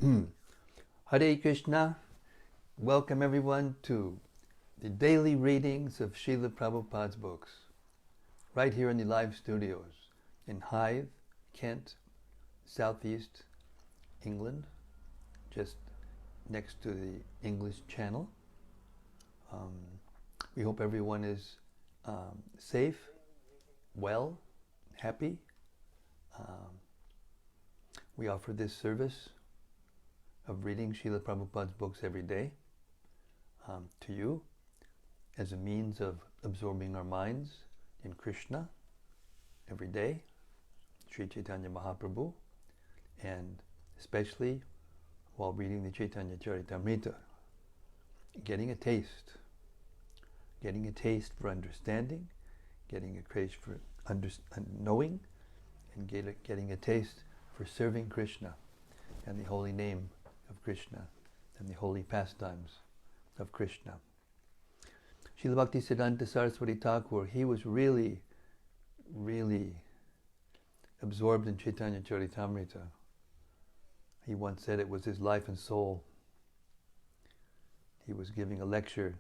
Hare Krishna. Welcome everyone to the daily readings of Srila Prabhupada's books, right here in the live studios in Hythe, Kent, Southeast England, just next to the English Channel. We hope everyone is safe, well, happy. We offer this service of reading Srila Prabhupada's books every day to you as a means of absorbing our minds in Krishna every day, Sri Chaitanya Mahaprabhu, and especially while reading the Caitanya-caritämrta, getting a taste for understanding, getting a taste for knowing, and getting a taste for serving Krishna and the holy name of Krishna and the holy pastimes of Krishna. Srila Bhaktisiddhanta Saraswati Thakur, he was really, really absorbed in Caitanya-caritämrta. He once said it was his life and soul. He was giving a lecture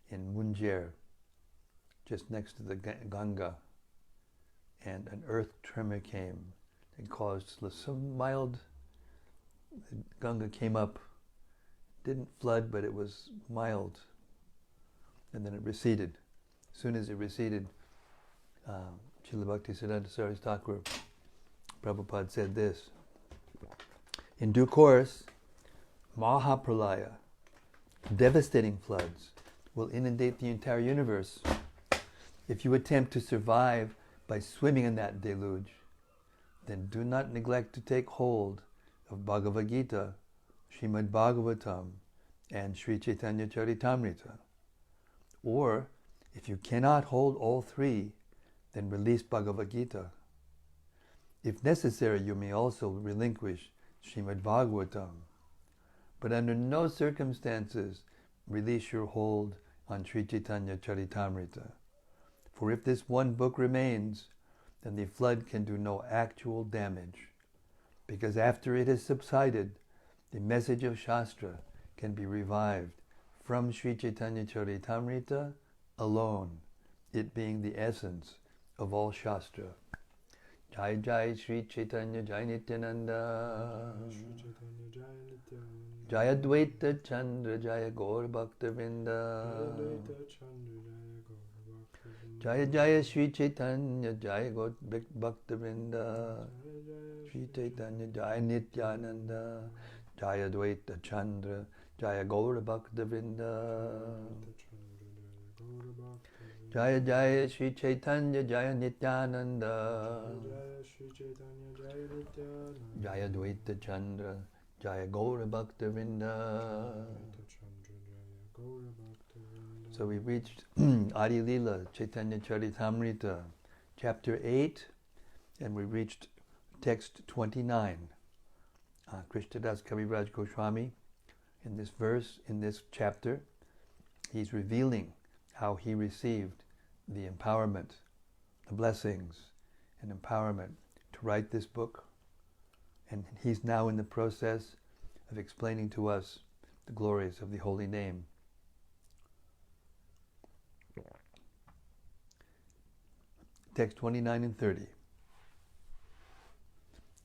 in Munjer, just next to the Ganga, and an earth tremor came and caused some mild. The Ganga came up, didn't flood, but it was mild, and then it receded. As soon as it receded, Srila Bhaktisiddhanta Saraswati Thakur, Prabhupada said this: in due course, Mahapralaya, devastating floods, will inundate the entire universe. If you attempt to survive by swimming in that deluge, then do not neglect to take hold of Bhagavad Gita, Srimad Bhagavatam, and Sri Caitanya-caritämrta. Or, if you cannot hold all three, then release Bhagavad Gita. If necessary, you may also relinquish Srimad Bhagavatam. But under no circumstances release your hold on Sri Caitanya-caritämrta. For if this one book remains, then the flood can do no actual damage, because after it has subsided, the message of Shastra can be revived from Sri Caitanya-caritämrta alone, it being the essence of all Shastra. Jai Jai Sri Chaitanya Jai Nityananda, Jai Advaita Chandra Jaya Gaur Bhakta Vrinda, Jaya Jaya Sri Chaitanya Jaya Gaur Bhakta Vrinda, Sri Chaitanya Jaya Nityananda, Jaya Advaita Chandra Jaya Gaur Bhakta Vrinda, Jaya Jaya Sri Chaitanya Jaya Nityananda, Jaya Advaita Chandra Jaya Gaur Bhakta Vrinda. So we reached Ädi-lilä, Caitanya-caritämrta, chapter 8, and we reached text 29. Krishnadas Kaviraj Goswami, in this verse, in this chapter, he's revealing how he received the empowerment, the blessings and empowerment to write this book. And he's now in the process of explaining to us the glories of the holy name. Text 29 and 30.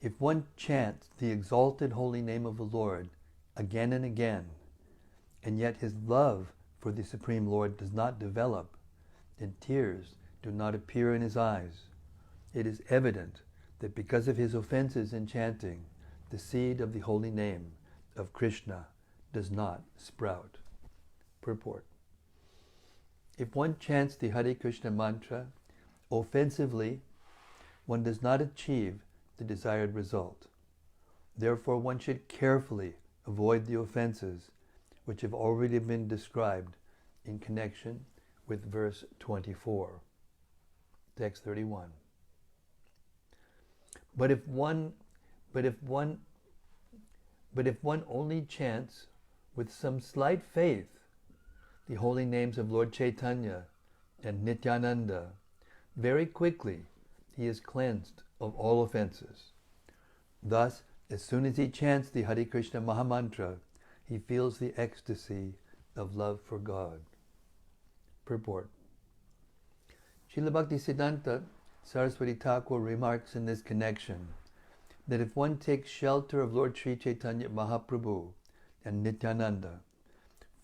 If one chants the exalted holy name of the Lord again and again, and yet his love for the Supreme Lord does not develop, and tears do not appear in his eyes, it is evident that because of his offenses in chanting, the seed of the holy name of Krishna does not sprout. Purport. If one chants the Hare Krishna mantra offensively, one does not achieve the desired result. Therefore, one should carefully avoid the offenses which have already been described in connection with verse 24. Text 31. But if one only chants with some slight faith the holy names of Lord Chaitanya and Nityananda, very quickly he is cleansed of all offenses. Thus, As soon as he chants the Hare Krishna Mahamantra, he feels the ecstasy of love for God. Purport. Srila Bhaktisiddhanta Saraswati Thakur remarks in this connection that if one takes shelter of Lord Sri Chaitanya Mahaprabhu and Nityananda,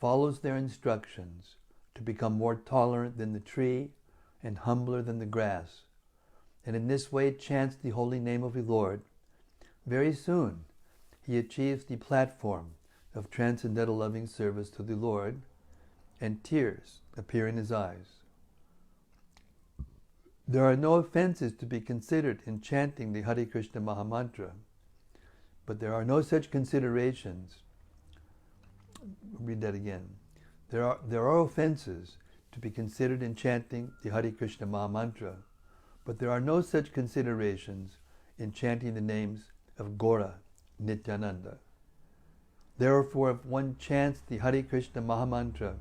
follows their instructions to become more tolerant than the tree and humbler than the grass, and in this way chants the holy name of the Lord, very soon he achieves the platform of transcendental loving service to the Lord, and tears appear in his eyes. There are no offenses to be considered in chanting the Hare Krishna Mahamantra, but there are no such considerations. Read that again. There are offenses to be considered in chanting the Hare Krishna Mahamantra, but there are no such considerations in chanting the names of Gaura, Nityananda. Therefore, if one chants the Hare Krishna Mahamantra,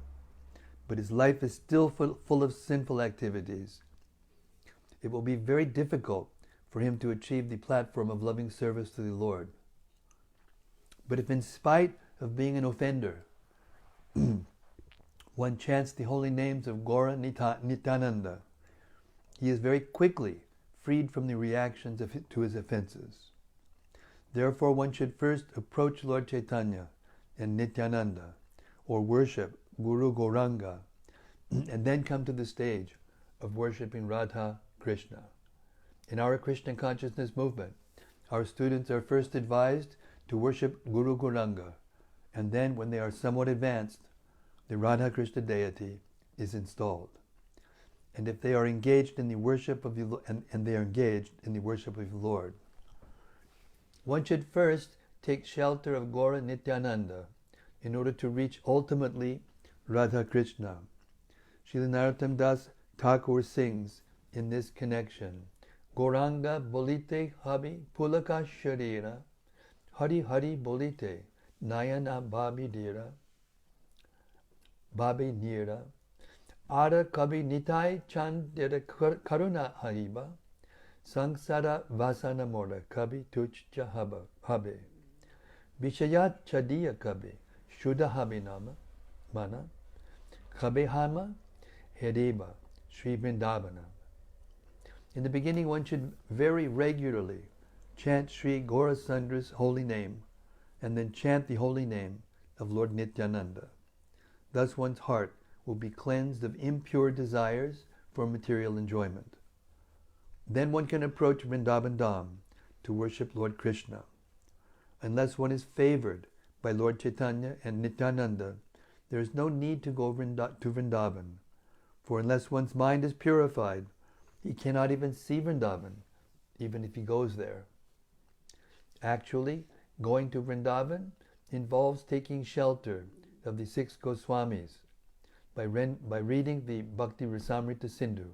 but his life is still full of sinful activities, it will be very difficult for him to achieve the platform of loving service to the Lord. But if in spite of being an offender, one chants the holy names of Gaura Nityananda, he is very quickly freed from the reactions to his offenses. Therefore, one should first approach Lord Chaitanya and Nityananda, or worship Guru Gauranga, and then come to the stage of worshipping Radha Krishna. In our Krishna consciousness movement, our students are first advised to worship Guru Gauranga, and then, when they are somewhat advanced, the Radha Krishna deity is installed. And if they are engaged in the worship of the Lord, one should first take shelter of Gaura Nityananda in order to reach ultimately Radha Krishna. Srila Narottam Das Thakur sings in this connection, Gauranga bolite habi pulaka sharira, Hari Hari bolite nayana babi dira, babi nira, Ara kabi nitai chandira karuna hariba, Sangsara vasana mora kabi tuchcha habe, Vishayat chadiya kabi, Shuddha habinama, mana, Kabe hama, Hedeba, Sri Vrindavana. In the beginning, one should very regularly chant Sri Gaurasundra's holy name, and then chant the holy name of Lord Nityananda. Thus one's heart will be cleansed of impure desires for material enjoyment. Then one can approach Vrindavan Dham to worship Lord Krishna. Unless one is favored by Lord Chaitanya and Nityananda, there is no need to go to Vrindavan, for unless one's mind is purified, he cannot even see Vrindavan, even if he goes there. Actually, going to Vrindavan involves taking shelter of the 6 Goswamis by reading the Bhakti Rasamrita Sindhu,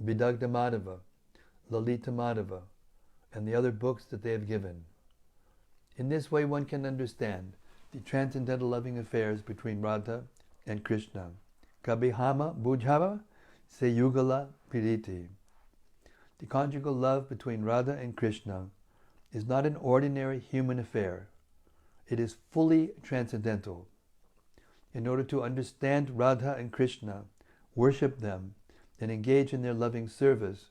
Vidagdha Madhava, Lalita Madhava, and the other books that they have given. In this way, one can understand the transcendental loving affairs between Radha and Krishna. Kabihama Bujhava Se Yugala Piriti. The conjugal love between Radha and Krishna is not an ordinary human affair. It is fully transcendental. In order to understand Radha and Krishna, worship them, and engage in their loving service,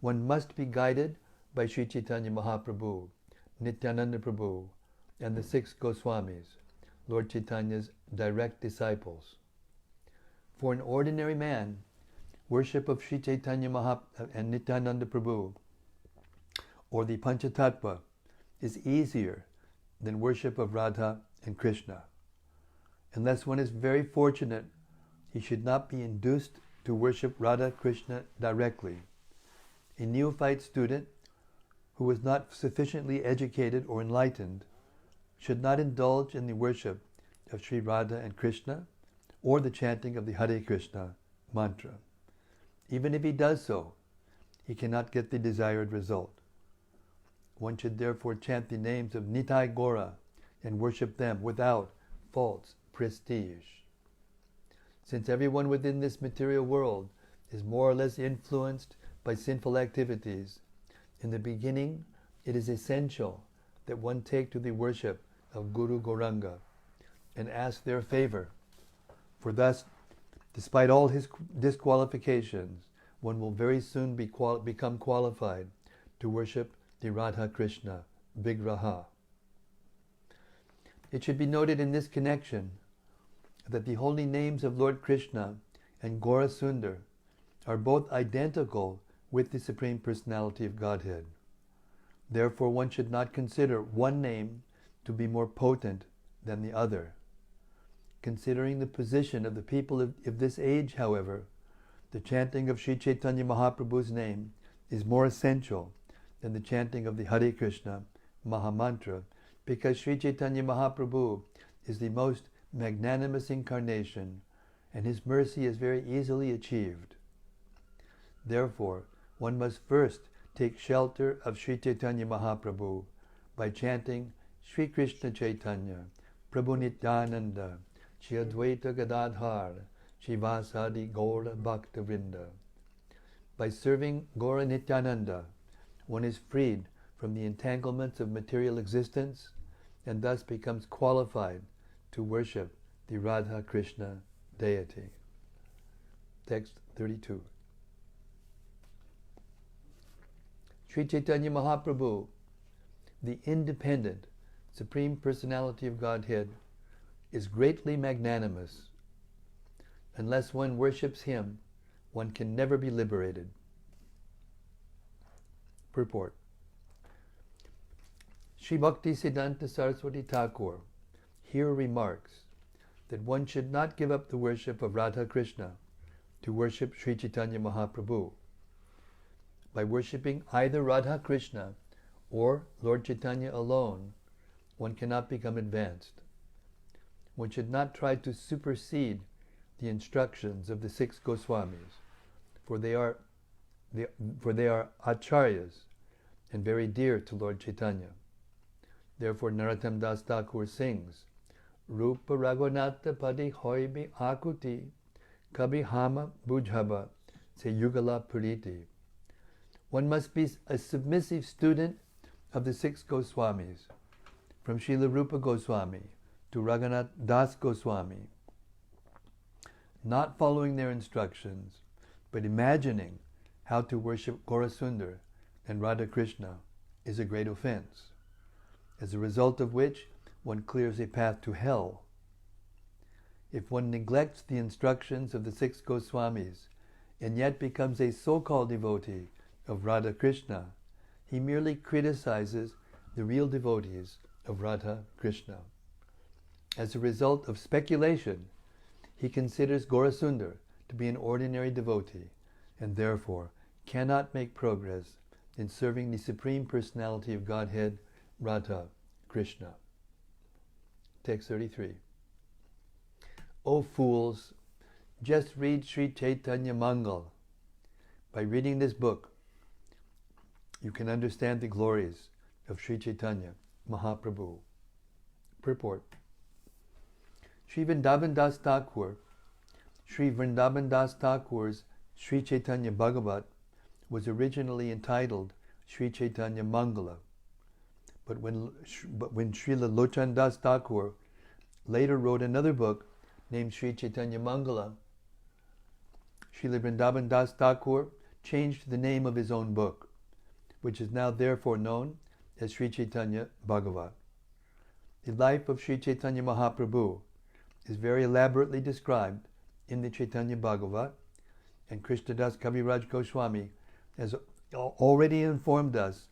one must be guided by Sri Chaitanya Mahaprabhu, Nityananda Prabhu, and the 6 Goswamis, Lord Chaitanya's direct disciples. For an ordinary man, worship of Sri Chaitanya Mahaprabhu and Nityananda Prabhu, or the Panchatattva, is easier than worship of Radha and Krishna. Unless one is very fortunate, he should not be induced to worship Radha Krishna directly. A neophyte student who is not sufficiently educated or enlightened should not indulge in the worship of Sri Radha and Krishna or the chanting of the Hare Krishna mantra. Even if he does so, he cannot get the desired result. One should therefore chant the names of Nitai Gaura and worship them without false prestige. Since everyone within this material world is more or less influenced by sinful activities, in the beginning it is essential that one take to the worship of Guru Gauranga and ask their favor, for thus, despite all his disqualifications, one will very soon become qualified to worship the Radha Krishna Vigraha. It should be noted in this connection that the holy names of Lord Krishna and Gaurasundar are both identical with the Supreme Personality of Godhead. Therefore, one should not consider one name to be more potent than the other. Considering the position of the people of this age, however, the chanting of Sri Chaitanya Mahaprabhu's name is more essential than the chanting of the Hare Krishna Mahamantra, because Sri Chaitanya Mahaprabhu is the most magnanimous incarnation, and his mercy is very easily achieved. Therefore, one must first take shelter of Sri Chaitanya Mahaprabhu by chanting Sri Krishna Chaitanya, Prabhu Nityananda, Shri Advaita Gadadhar, Shivasadi Gaura Bhakta Vrinda. By serving Gaura Nityananda, one is freed from the entanglements of material existence and thus becomes qualified to worship the Radha Krishna deity. Text 32. Sri Chaitanya Mahaprabhu, the independent Supreme Personality of Godhead, is greatly magnanimous. Unless one worships him, one can never be liberated. Purport. Sri Bhakti Siddhanta Saraswati Thakur here remarks that one should not give up the worship of Radha Krishna to worship Sri Chaitanya Mahaprabhu. By worshipping either Radha Krishna or Lord Chaitanya alone, one cannot become advanced. One should not try to supersede the instructions of the 6 Goswamis, for they are acharyas and very dear to Lord Chaitanya. Therefore, Narottam Das Thakur sings, Rupa Raghunatha Padi Hoibi Akuti Kabi Hama Bujhaba Se Yugala Puriti. One must be a submissive student of the 6 Goswamis, from Srila Rupa Goswami to Raghunath Das Goswami, not following their instructions, but imagining how to worship Gaurasundar and Radha Krishna is a great offense, as a result of which one clears a path to hell. If one neglects the instructions of the 6 Goswamis and yet becomes a so-called devotee of Radha Krishna, he merely criticizes the real devotees of Radha Krishna. As a result of speculation, he considers Gaurasundar to be an ordinary devotee and therefore cannot make progress in serving the Supreme Personality of Godhead, Radha Krishna. Text 33. O fools, just read Sri Chaitanya Mangal. By reading this book, you can understand the glories of Sri Chaitanya Mahaprabhu. Purport. Sri Vrindavan Das Thakur's Sri Chaitanya Bhagavat was originally entitled Sri Chaitanya Mangala. But when Srila Lochan Das Thakur later wrote another book named Sri Chaitanya Mangala, Srila Vrindavan Das Thakur changed the name of his own book, which is now therefore known as Sri Chaitanya Bhagavat. The life of Sri Chaitanya Mahaprabhu is very elaborately described in the Chaitanya Bhagavat, and Krishnadas Kaviraj Goswami has already informed us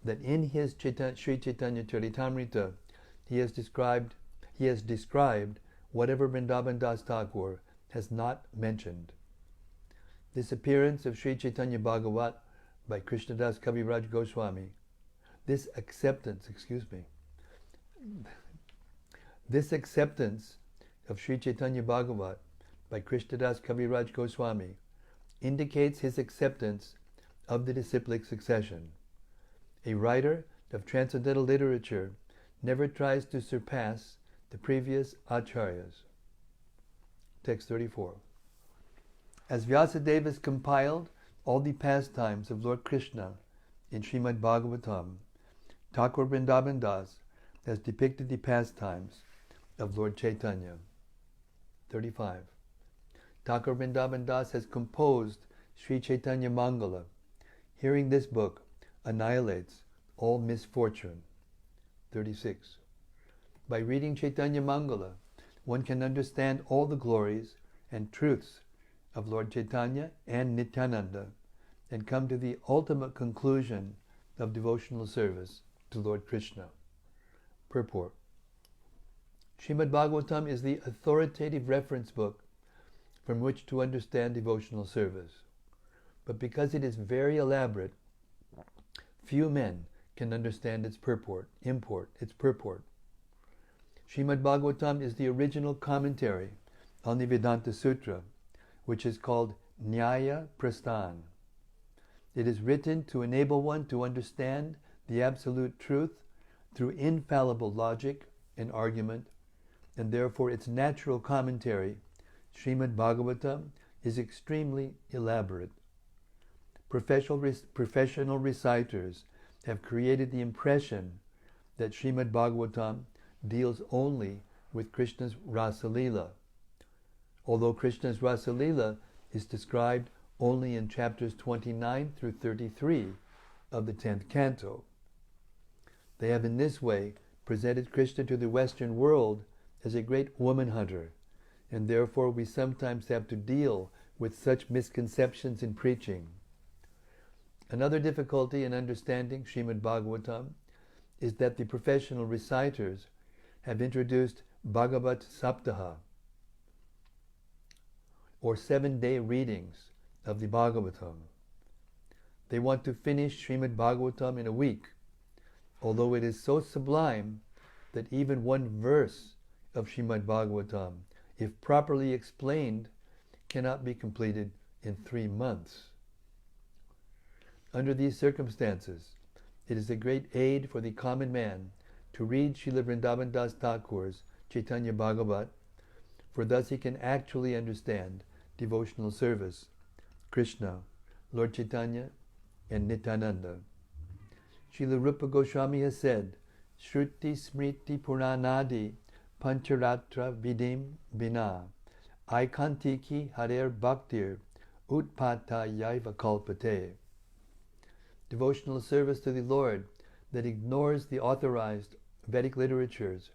that in his Sri Caitanya-caritämrta he has described whatever Vrindavan Das Thakur has not mentioned. This appearance of Sri Chaitanya Bhagavat by Krishnadas Kaviraj Goswami, this acceptance of Sri Chaitanya Bhagavat by Krishnadas Kaviraj Goswami indicates his acceptance of the disciplic succession. A writer of transcendental literature never tries to surpass the previous acharyas. Text 34. As Vyasadeva has compiled all the pastimes of Lord Krishna in Srimad Bhagavatam, Thakur Vrindavan Das has depicted the pastimes of Lord Chaitanya. 35. Thakur Vrindavan Das has composed Sri Chaitanya Mangala. Hearing this book annihilates all misfortune. 36. By reading Chaitanya Mangala, one can understand all the glories and truths of Lord Chaitanya and Nityananda and come to the ultimate conclusion of devotional service to Lord Krishna. Purport. Srimad Bhagavatam is the authoritative reference book from which to understand devotional service. But because it is very elaborate, few men can understand its purport. Srimad Bhagavatam is the original commentary on the Vedanta Sutra, which is called Nyaya Prasthan. It is written to enable one to understand the absolute truth through infallible logic and argument, and therefore its natural commentary, Srimad Bhagavatam, is extremely elaborate. Professional reciters have created the impression that Srimad Bhagavatam deals only with Krishna's Rasa-lila, although Krishna's Rasa-lila is described only in chapters 29 through 33 of the 10th canto. They have in this way presented Krishna to the Western world as a great woman hunter, and therefore we sometimes have to deal with such misconceptions in preaching. Another difficulty in understanding Srimad Bhagavatam is that the professional reciters have introduced Bhagavat Saptaha, or 7-day readings of the Bhagavatam. They want to finish Srimad Bhagavatam in a week, although it is so sublime that even one verse of Srimad Bhagavatam, if properly explained, cannot be completed in 3 months. Under these circumstances, it is a great aid for the common man to read Srila Vrindavan Das Thakur's Chaitanya Bhagavat, for thus he can actually understand devotional service, Krishna, Lord Chaitanya, and Nityananda. Srila Rupa Goswami has said, Shruti Smriti Puranadi Pancharatra Vidim Bina Aikantiki Harer Bhaktir Utpata Yaiva Kalpate. Devotional service to the Lord that ignores the authorized Vedic literatures,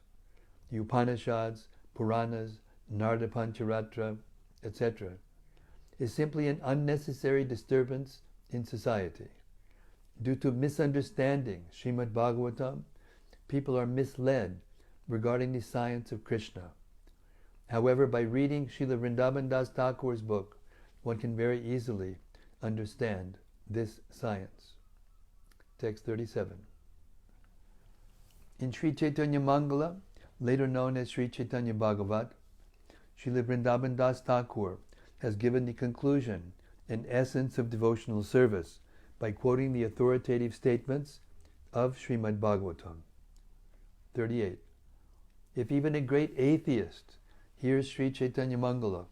the Upanishads, Puranas, Narada Pancharatra, etc., is simply an unnecessary disturbance in society. Due to misunderstanding Srimad Bhagavatam, people are misled regarding the science of Krishna. However, by reading Srila Vrindavan Das Thakur's book, one can very easily understand this science. Text 37. In Sri Chaitanya Mangala, later known as Sri Chaitanya Bhagavat, Srila Vrindavan Das Thakur has given the conclusion and essence of devotional service by quoting the authoritative statements of Srimad Bhagavatam. 38. If even a great atheist hears Sri Chaitanya Mangala,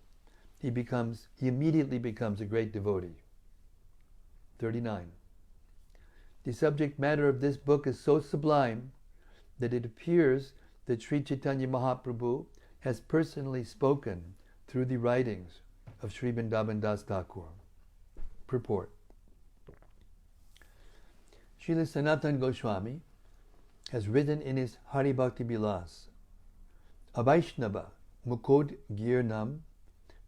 he immediately becomes a great devotee. 39. The subject matter of this book is so sublime that it appears that Sri Chaitanya Mahaprabhu has personally spoken through the writings of Sri Vrindavan Das Thakur. Purport. Srila Sanatana Goswami has written in his Hari Bhakti Bilas, Avaishnava Mukod Girnam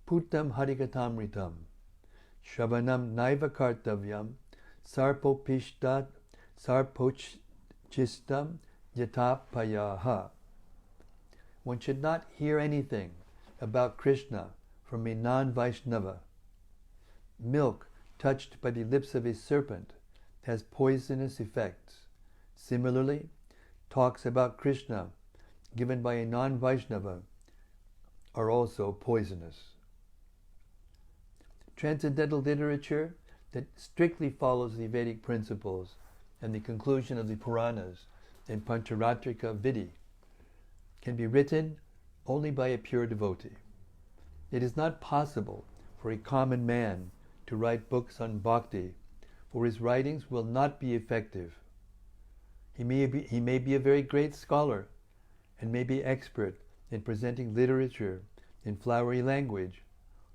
Putam Harikatamritam Shravanam Naiva Kartavyam Sarpopishtat Sarpochistam Yatapayaha. One should not hear anything about Krishna from a non-Vaishnava. Milk touched by the lips of a serpent has poisonous effects. Similarly, talks about Krishna given by a non-Vaishnava are also poisonous. Transcendental literature that strictly follows the Vedic principles and the conclusion of the Puranas and Pancharatrika Vidhi can be written only by a pure devotee. It is not possible for a common man to write books on bhakti, for his writings will not be effective. He may be a very great scholar and may be expert in presenting literature in flowery language,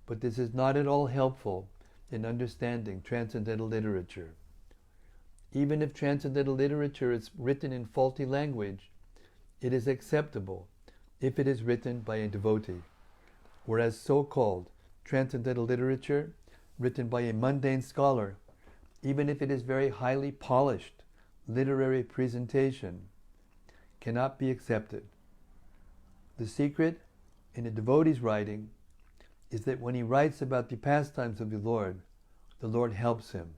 but this is not at all helpful in understanding transcendental literature. Even if transcendental literature is written in faulty language, it is acceptable if it is written by a devotee, whereas so-called transcendental literature written by a mundane scholar, even if it is very highly polished literary presentation, cannot be accepted. The secret in a devotee's writing is that when he writes about the pastimes of the Lord helps him.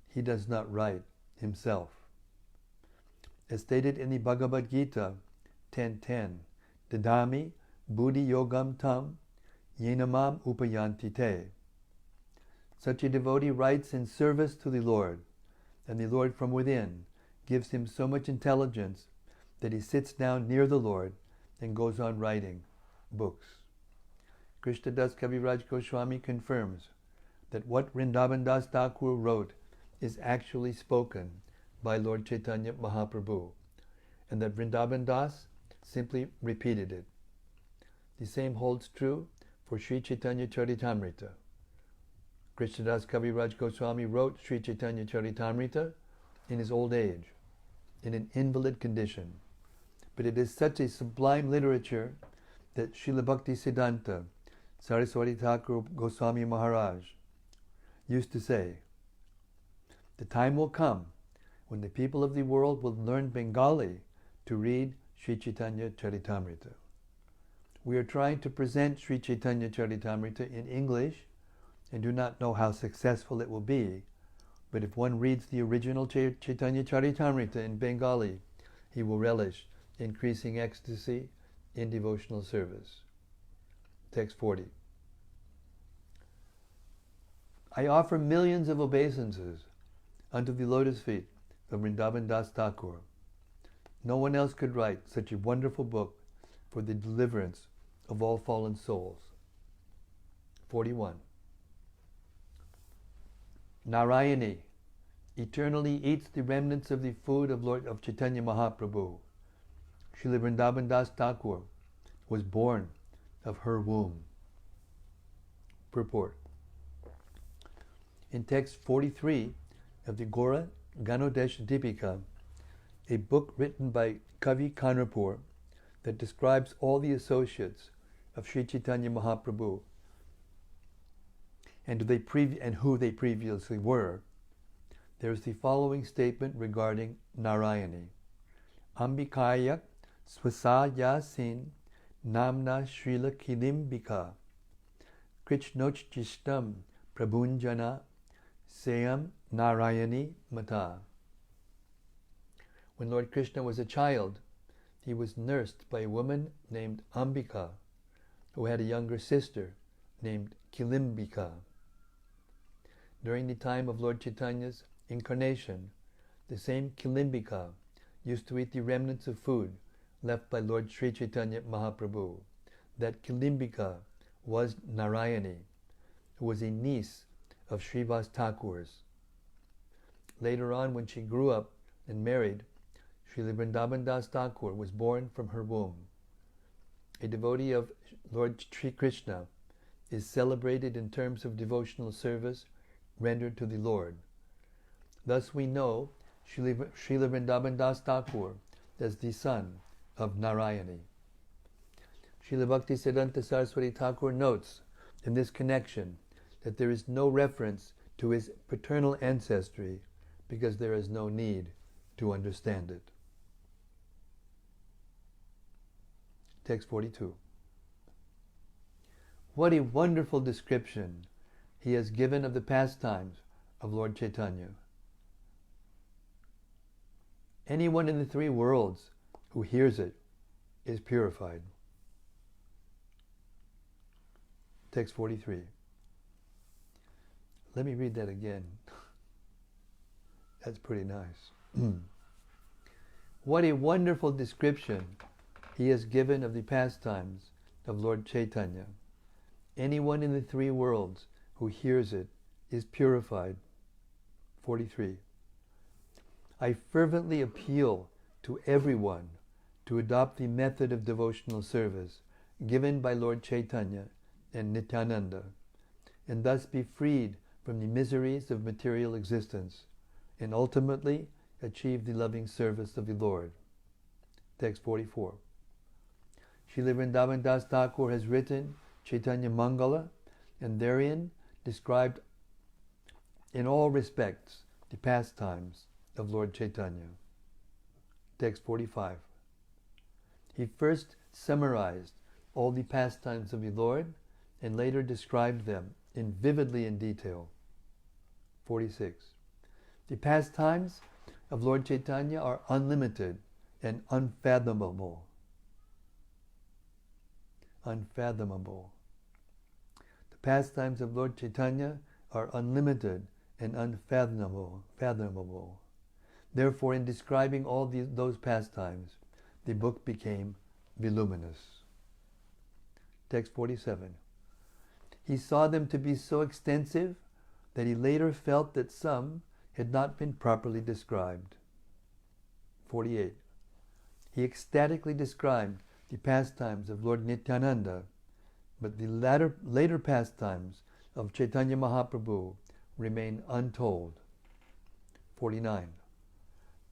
He does not write himself. As stated in the Bhagavad Gita 10.10, Dadami buddhi yogam tam yenamam upayanti te. Such a devotee writes in service to the Lord, and the Lord from within gives him so much intelligence that he sits down near the Lord and goes on writing books. Krishna Das Kaviraj Goswami confirms that what Vrindavan Das Thakur wrote is actually spoken by Lord Chaitanya Mahaprabhu, and that Vrindavan Das simply repeated it. The same holds true for Sri Caitanya-caritämrta. Krishnadas Kaviraj Goswami wrote Sri Caitanya-caritämrta in his old age, in an invalid condition. But it is such a sublime literature that Srila Bhakti Siddhanta Saraswati Thakur Goswami Maharaj used to say, the time will come when the people of the world will learn Bengali to read Sri Caitanya-caritämrta. We are trying to present Sri Caitanya-caritämrta in English and do not know how successful it will be, but if one reads the original Caitanya-caritämrta in Bengali, he will relish increasing ecstasy in devotional service. Text 40. I offer millions of obeisances unto the lotus feet of Vrindavan Das Thakur. No one else could write such a wonderful book for the deliverance of all fallen souls. 41. Narayani eternally eats the remnants of the food of Lord of Chaitanya Mahaprabhu. Srila Vrindavan Das Thakur was born of her womb. Purport. In text 43 of the Gora Ganodesh Dipika, a book written by Kavi Kanarpur that describes all the associates of Sri Chaitanya Mahaprabhu and who they previously were, there is the following statement regarding Narayani. Ambikayak swasa yasin namna shrila kilimbika krishnochjishtam prabhunjana sayam Narayani mata. When Lord Krishna was a child, he was nursed by a woman named Ambika, who had a younger sister named Kilimbika. During the time of Lord Chaitanya's incarnation, the same Kilimbika used to eat the remnants of food left by Lord Sri Chaitanya Mahaprabhu. That Kilimbika was Narayani, who was a niece of Srivas Thakur's. Later on, when she grew up and married, Srila Vrindavan Das Thakur was born from her womb. A devotee of Lord Sri Krishna is celebrated in terms of devotional service rendered to the Lord. Thus we know Srila Vrindavan Das Thakur as the son of Narayani. Srila Bhakti Siddhanta Saraswati Thakur notes in this connection that there is no reference to his paternal ancestry because there is no need to understand it. Text 42. What a wonderful description he has given of the pastimes of Lord Chaitanya. Anyone in the three worlds who hears it is purified. Text 43. Let me read that again. That's pretty nice. What a wonderful description he has given of the pastimes of Lord Chaitanya. Anyone in the three worlds who hears it is purified. 43. I fervently appeal to everyone to adopt the method of devotional service given by Lord Chaitanya and Nityananda, and thus be freed from the miseries of material existence, and ultimately achieve the loving service of the Lord. Text 44. Srila Vrindavan Das Thakur has written Chaitanya Mangala, and therein described in all respects the pastimes of Lord Chaitanya. Text 45. He first summarized all the pastimes of the Lord and later described them vividly in detail. 46. The pastimes of Lord Chaitanya are unlimited and unfathomable. Unfathomable. The pastimes of Lord Chaitanya are unlimited and unfathomable. Therefore, in describing all those pastimes, the book became voluminous. Text 47. He saw them to be so extensive that he later felt that some had not been properly described. 48. He ecstatically described the pastimes of Lord Nityananda, but the later pastimes of Chaitanya Mahaprabhu remain untold. 49.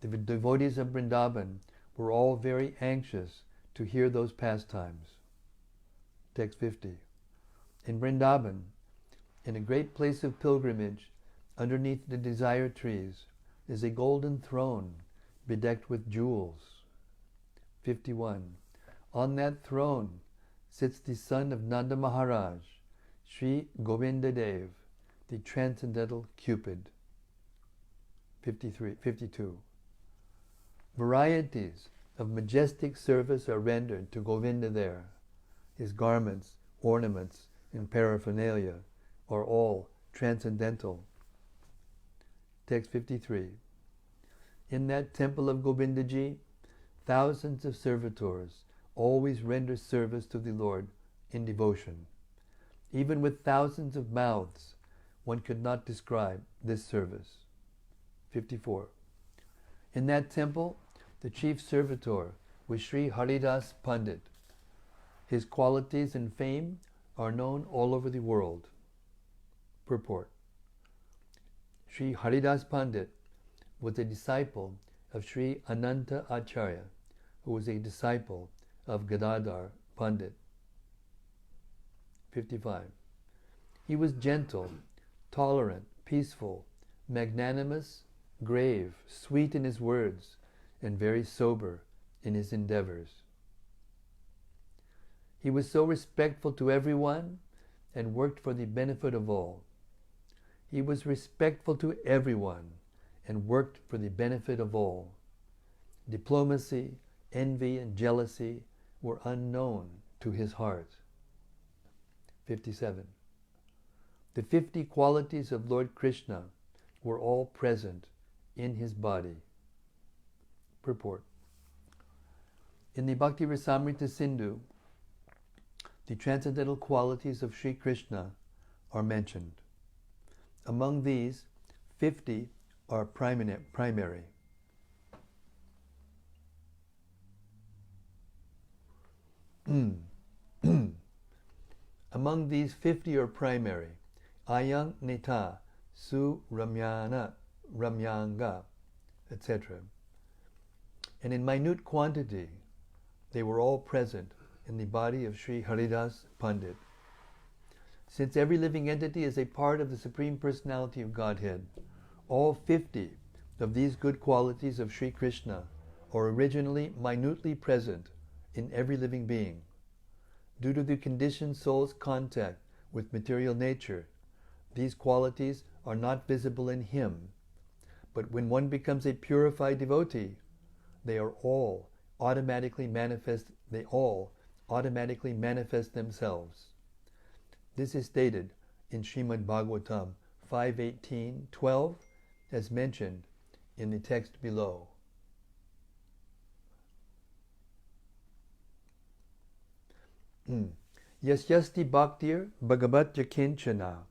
The devotees of Vrindavan were all very anxious to hear those pastimes. Text 50. In Vrindavan, in a great place of pilgrimage, underneath the desire trees, is a golden throne bedecked with jewels. 51. On that throne sits the son of Nanda Maharaj, Sri Govinda Dev, the transcendental Cupid. 52. Varieties of majestic service are rendered to Govinda there. His garments, ornaments, and paraphernalia are all transcendental. Text 53. In that temple of Govindaji, thousands of servitors always render service to the Lord in devotion. Even with thousands of mouths, one could not describe this service. 54. In that temple, the chief servitor was Sri Haridas Pandit. His qualities and fame are known all over the world. Purport. Sri Haridas Pandit was a disciple of Sri Ananta Acharya, who was a disciple of Gadadhar Pandit. 55. He was gentle, tolerant, peaceful, magnanimous, grave, sweet in his words, and very sober in his endeavors. He was so respectful to everyone and worked for the benefit of all. He was respectful to everyone and worked for the benefit of all. Diplomacy, envy, and jealousy were unknown to his heart. 57. The 50 qualities of Lord Krishna were all present in his body. Purport. In the Bhakti Rasamrita Sindhu, the transcendental qualities of Sri Krishna are mentioned. Among these, 50 are primary. Among these 50 are primary. Ayang Neta, Su Ramyana, Ramyanga, etc. And in minute quantity, they were all present in the body of Sri Haridas Pandit. Since every living entity is a part of the Supreme Personality of Godhead, all 50 of these good qualities of Sri Krishna are originally minutely present in every living being. Due to the conditioned soul's contact with material nature, these qualities are not visible in him. But when one becomes a purified devotee, they all automatically manifest themselves. This is stated in Srimad Bhagavatam 5.18.12 as mentioned in the text below. Yasyasti bhaktir bhagavat yakinchana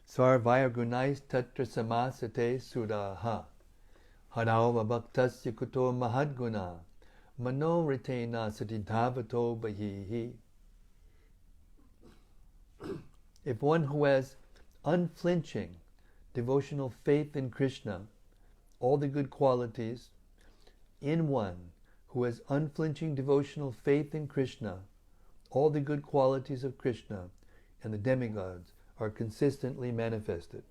sarvaya gunais tatra samasate sudaha Harava bhaktasya kuto mahadguna mano ritena satidhavato bahihi. If one who has unflinching devotional faith in Krishna, all the good qualities in one who has unflinching devotional faith in Krishna, all the good qualities of Krishna and the demigods are consistently manifested.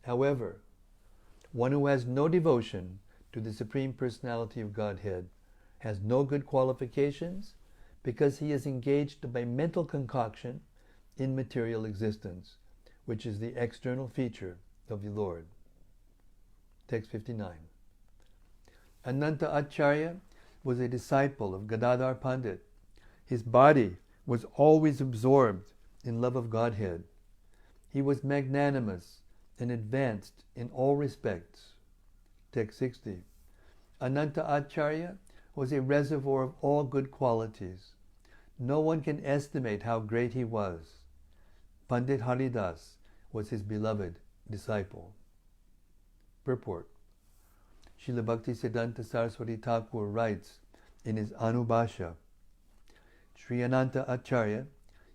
However, one who has no devotion to the Supreme Personality of Godhead has no good qualifications because he is engaged by mental concoction in material existence, which is the external feature of the Lord. Text 59. Ananta Acharya was a disciple of Gadadhar Pandit. His body was always absorbed in love of Godhead. He was magnanimous and advanced in all respects. Text 60. Ananta Acharya was a reservoir of all good qualities. No one can estimate how great he was. Pandit Haridas was his beloved disciple. Purport. Srila Bhaktisiddhanta Saraswati Thakur writes in his Anubhasha, Sri Ananta Acharya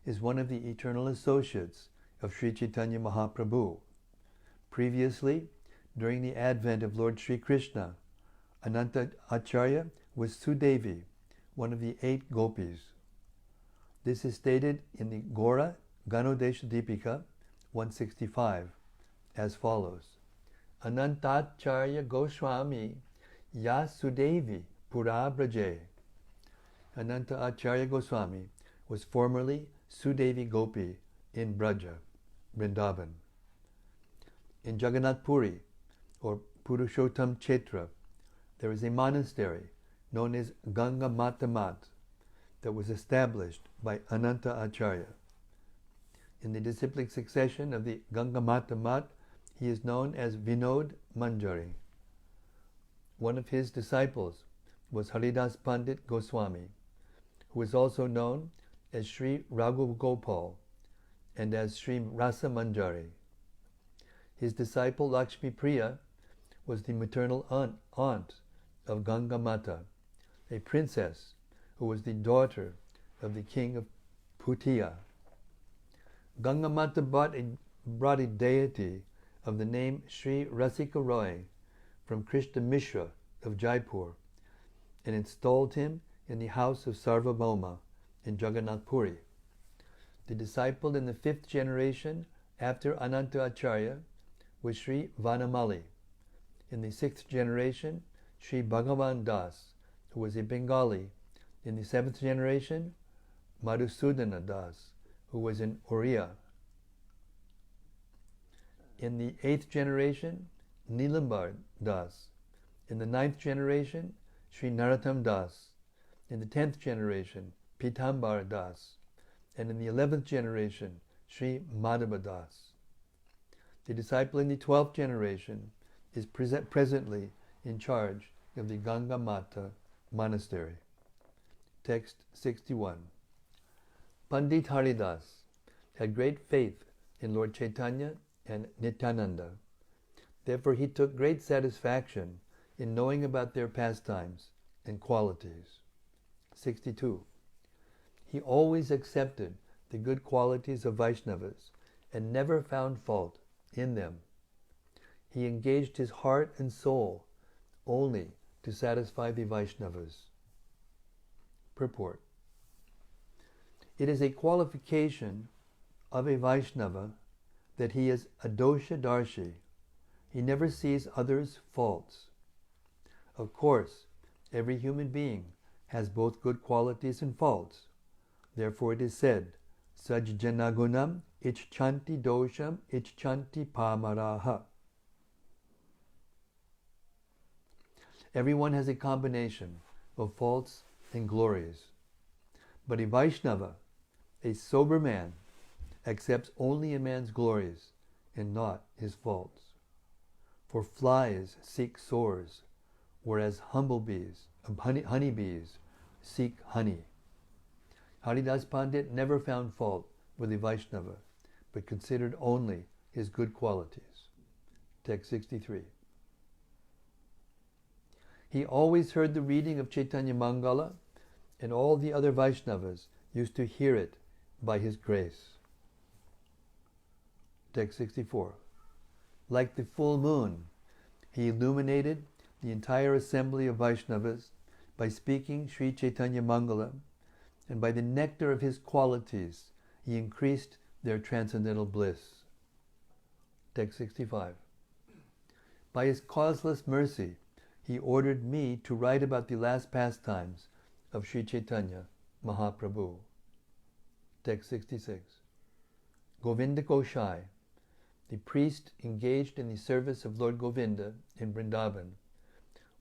is one of the eternal associates of Sri Chaitanya Mahaprabhu. Previously, during the advent of Lord Sri Krishna, Ananta Acharya was Sudevi, one of the 8 gopis. This is stated in the Gora Ganodesha Deepika 165 as follows. Anantacharya Goswami Yasudevi Pura Braje. Ananta Acharya Goswami was formerly Sudevi Gopi in Braja, Vrindavan. In Jagannath Puri, or Purushottam Kshetra, there is a monastery known as Ganga Mata Mat that was established by Ananta Acharya. In the disciplic succession of the Ganga Mata Mat, he is known as Vinod Manjari. One of his disciples was Haridas Pandit Goswami, who is also known as Sri Raghu Gopal and as Sri Rasa Manjari. His disciple Lakshmi Priya was the maternal aunt of Ganga Mata, a princess who was the daughter of the king of Putia. Ganga Mata brought a deity of the name Sri Rasika Roy from Krishna Mishra of Jaipur and installed him in the house of Sarvabhauma in Jagannath Puri. The disciple in the 5th generation after Ananta Acharya was Sri Vanamali. In the 6th generation, Sri Bhagavan Das, who was a Bengali. In the 7th generation, Madhusudana Das, who was in Oriya. In the 8th generation, Nilambar Das. In the 9th generation, Sri Narottam Das. In the 10th generation, Pitambar Das. And in the 11th generation, Sri Madhava Das. The disciple in the 12th generation is presently in charge of the Ganga Mata monastery. Text 61. Pandit Haridas had great faith in Lord Chaitanya and Nityananda. Therefore he took great satisfaction in knowing about their pastimes and qualities. 62. He always accepted the good qualities of Vaishnavas and never found fault in them. He engaged his heart and soul only to satisfy the Vaishnavas. Purport. It is a qualification of a Vaishnava that he is adosha darshi. He never sees others' faults. Of course, every human being has both good qualities and faults. Therefore it is said, Sajjanagunam ichchanti dosham ichchanti pamaraha. Everyone has a combination of faults and glories. But a Vaishnava, a sober man, accepts only a man's glories and not his faults. For flies seek sores, whereas honeybees seek honey. Haridas Pandit never found fault with a Vaishnava, but considered only his good qualities. Text 63. He always heard the reading of Chaitanya Mangala, and all the other Vaishnavas used to hear it by his grace. Text 64. Like the full moon, he illuminated the entire assembly of Vaishnavas by speaking Sri Chaitanya Mangala, and by the nectar of his qualities, he increased their transcendental bliss. Text 65. By his causeless mercy, he ordered me to write about the last pastimes of Sri Chaitanya Mahaprabhu. Text 66. Govinda Goshai, the priest engaged in the service of Lord Govinda in Vrindavan,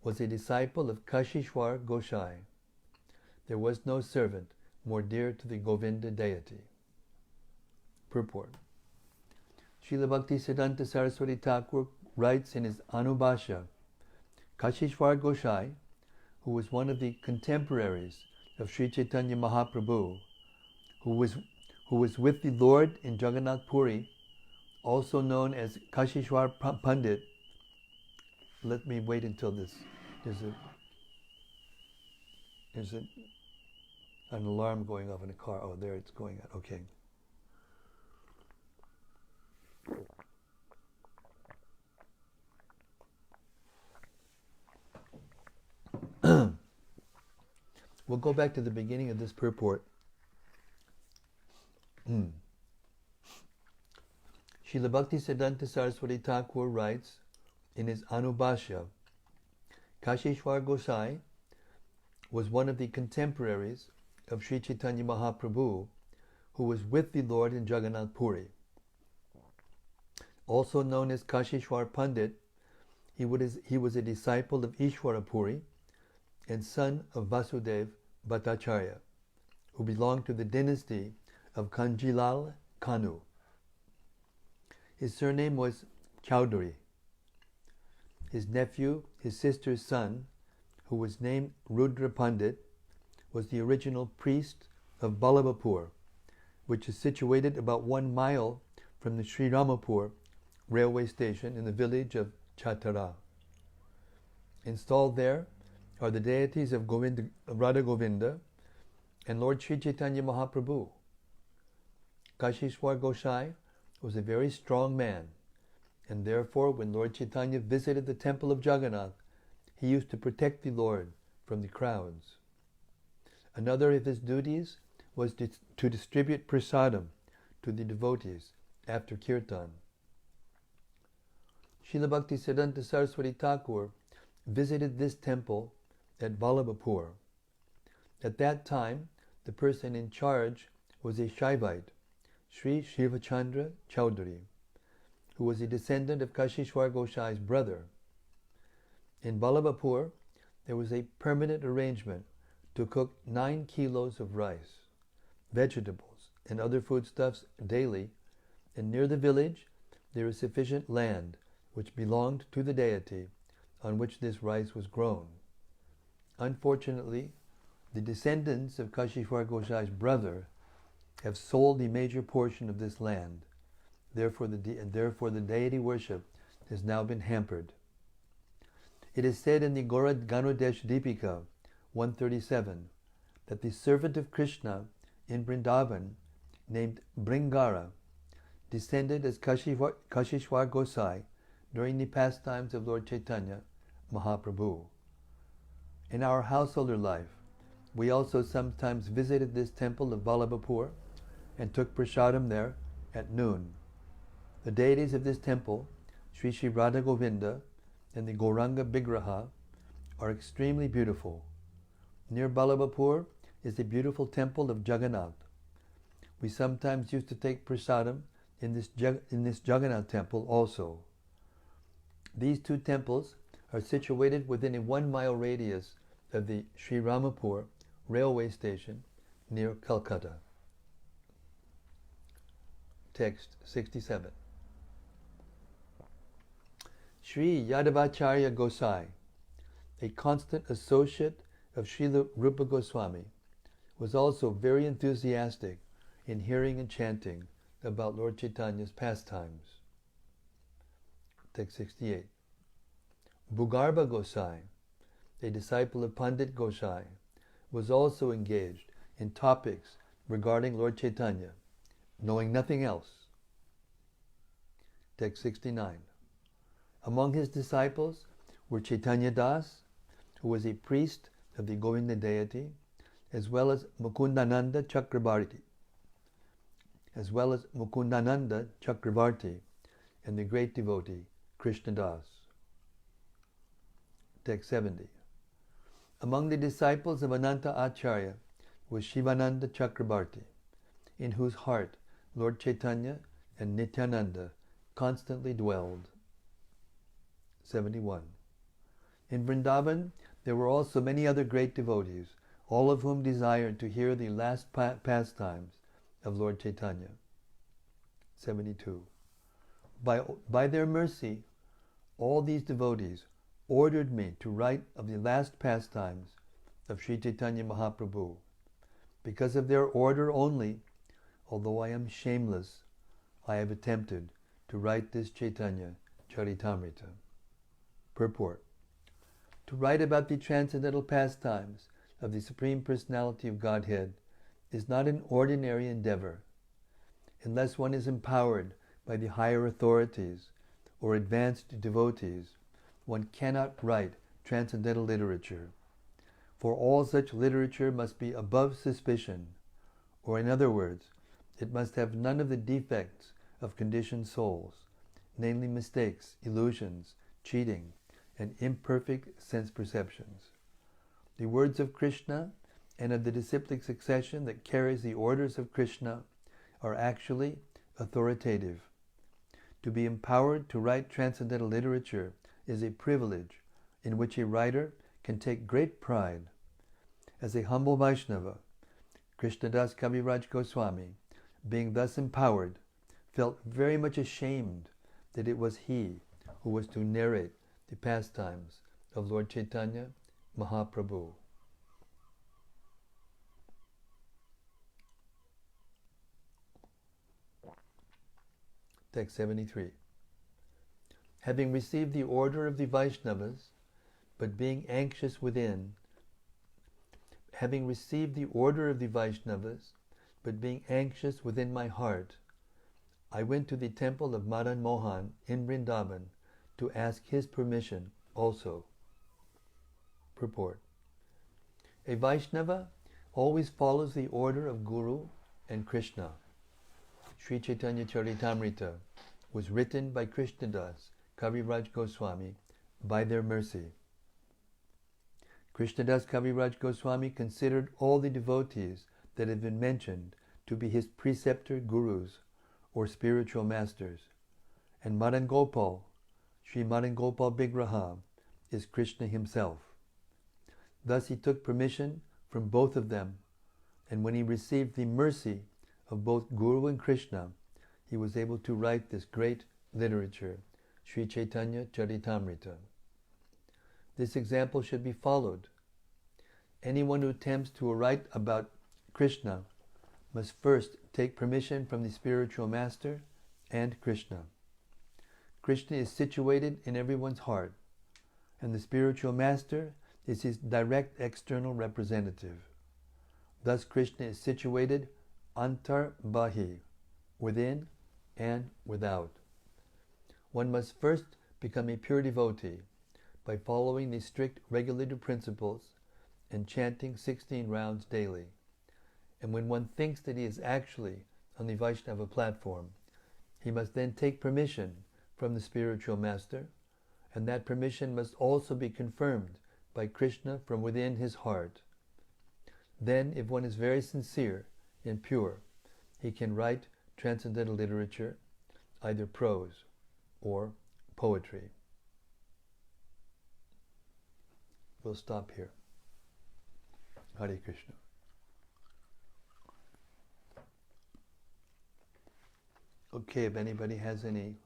was a disciple of Kashishwar Goshai. There was no servant more dear to the Govinda deity. Purport. Srila Bhaktisiddhanta Saraswati Thakur writes in his Anubhashya, Kashishwar Goshai, who was one of the contemporaries of Sri Chaitanya Mahaprabhu, who was with the Lord in Jagannath Puri, also known as Kashishwar Pandit. Let me wait until this. There's an alarm going off in the car. Oh, there it's going on. Okay. We'll go back to the beginning of this purport. Srila Bhaktisiddhanta Saraswati Thakur writes in his Anubhashya, Kashishwar Gosai was one of the contemporaries of Sri Chaitanya Mahaprabhu, who was with the Lord in Jagannath Puri. Also known as Kashishwar Pandit, he was a disciple of Ishwara Puri and son of Vasudev Bhattacharya, who belonged to the dynasty of Kanjilal Kanu. His surname was Chowdhury. His nephew, his sister's son, who was named Rudra Pandit, was the original priest of Ballabhapur, which is situated about 1 mile from the Sri Ramapur railway station in the village of Chatara. Installed there are the deities of Radha Govinda and Lord Sri Chaitanya Mahaprabhu. Kashishwar Gosai was a very strong man, and therefore when Lord Chaitanya visited the temple of Jagannath, he used to protect the Lord from the crowds. Another of his duties was to distribute prasadam to the devotees after kirtan. Srila Bhaktisiddhanta Saraswati Thakur visited this temple at Vallabhapur. At that time, the person in charge was a Shaivite, Sri Shivachandra Chowdhury, who was a descendant of Kashishwar Gosai's brother. In Vallabhapur, there was a permanent arrangement to cook 9 kilos of rice, vegetables, and other foodstuffs daily, and near the village there is sufficient land which belonged to the deity on which this rice was grown. Unfortunately, the descendants of Kashishwar Gosai's brother have sold the major portion of this land. Therefore the deity worship has now been hampered. It is said in the Ganudesh Deepika 137 that the servant of Krishna in Vrindavan, named Bringara, descended as Kashishwar Gosai during the pastimes of Lord Chaitanya Mahaprabhu. In our householder life, we also sometimes visited this temple of Vallabhapur and took prasadam there at noon. The deities of this temple, Sri Sri Radha Govinda and the Gauranga Vigraha, are extremely beautiful. Near Vallabhapur is the beautiful temple of Jagannath. We sometimes used to take prasadam in this Jagannath temple also. These two temples are situated within a 1 mile radius of the Sri Ramapur railway station near Calcutta. Text 67. Sri Yadavacharya Gosai, a constant associate of Srila Rupa Goswami, was also very enthusiastic in hearing and chanting about Lord Chaitanya's pastimes. Text 68. Bhugarbha Gosai, a disciple of Pandit Gosai, was also engaged in topics regarding Lord Chaitanya, knowing nothing else. Text 69. Among his disciples were Chaitanya Das, who was a priest of the Govinda deity, as well as Mukundananda Chakravarti, and the great devotee Krishna Das. Text 70. Among the disciples of Ananta Acharya was Shivananda Chakravarti, in whose heart Lord Chaitanya and Nityananda constantly dwelled. 71. In Vrindavan, there were also many other great devotees, all of whom desired to hear the last pastimes of Lord Chaitanya. 72. By their mercy, all these devotees ordered me to write of the last pastimes of Sri Chaitanya Mahaprabhu. Because of their order only, although I am shameless, I have attempted to write this Caitanya-caritämrta. Purport. To write about the transcendental pastimes of the Supreme Personality of Godhead is not an ordinary endeavor. Unless one is empowered by the higher authorities or advanced devotees, one cannot write transcendental literature. For all such literature must be above suspicion, or in other words, it must have none of the defects of conditioned souls, namely mistakes, illusions, cheating, and imperfect sense perceptions. The words of Krishna and of the disciplic succession that carries the orders of Krishna are actually authoritative. To be empowered to write transcendental literature is a privilege in which a writer can take great pride. As a humble Vaishnava, Krishnadas Kaviraj Goswami, being thus empowered, felt very much ashamed that it was he who was to narrate the pastimes of Lord Chaitanya Mahaprabhu. Text 73. Having received the order of the Vaishnavas, but being anxious within, my heart, I went to the temple of Madan Mohan in Vrindavan to ask his permission also. Purport. A Vaishnava always follows the order of Guru and Krishna. Sri Caitanya-caritämrta was written by Krishnadas Kaviraj Goswami by their mercy. Krishnadas Kaviraj Goswami considered all the devotees that have been mentioned to be his preceptor gurus or spiritual masters, and Madan Gopal, Sri Madan Gopal Vigraha, is Krishna himself. Thus he took permission from both of them, and when he received the mercy of both Guru and Krishna, he was able to write this great literature, Sri Caitanya-caritämrta. This example should be followed. Anyone who attempts to write about Krishna must first take permission from the spiritual master and Krishna. Krishna is situated in everyone's heart, and the spiritual master is his direct external representative. Thus Krishna is situated antar bahi, within and without. One must first become a pure devotee by following the strict regulative principles and chanting 16 rounds daily. And when one thinks that he is actually on the Vaishnava platform, he must then take permission from the spiritual master, and that permission must also be confirmed by Krishna from within his heart. Then, if one is very sincere and pure, he can write transcendental literature, either prose or poetry. We'll stop here. Hare Krishna. Okay, if anybody has any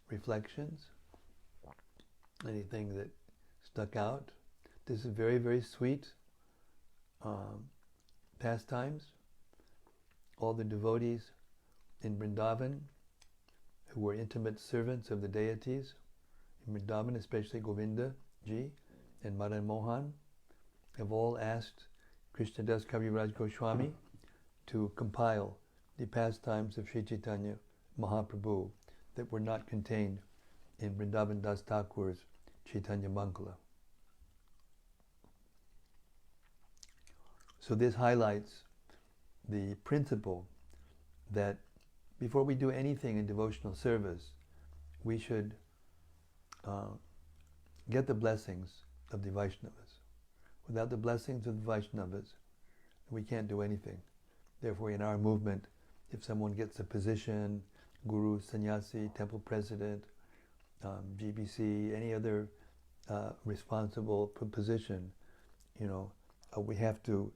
reflections, anything that stuck out, this is very, very sweet pastimes. All the devotees in Vrindavan who were intimate servants of the deities in Vrindavan, especially Govinda Ji and Madan Mohan, have all asked Krishnadas Kaviraj Goswami to compile the pastimes of Sri Chaitanya Mahaprabhu that were not contained in Vrindavan Das Thakur's Chaitanya Mangala. So this highlights the principle that before we do anything in devotional service, we should get the blessings of the Vaishnavas. Without the blessings of the Vaishnavas, we can't do anything. Therefore, in our movement, if someone gets a position, guru, sannyasi, temple president, GBC, any other responsible position, we have to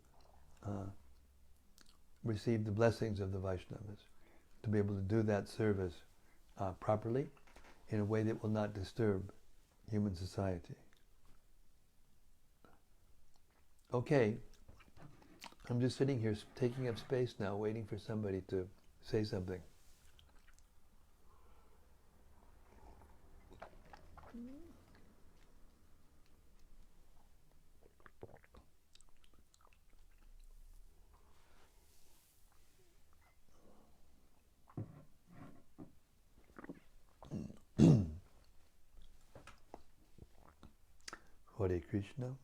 receive the blessings of the Vaishnavas to be able to do that service properly in a way that will not disturb human society. Okay, I'm just sitting here taking up space now, waiting for somebody to say something. Hare Krishna.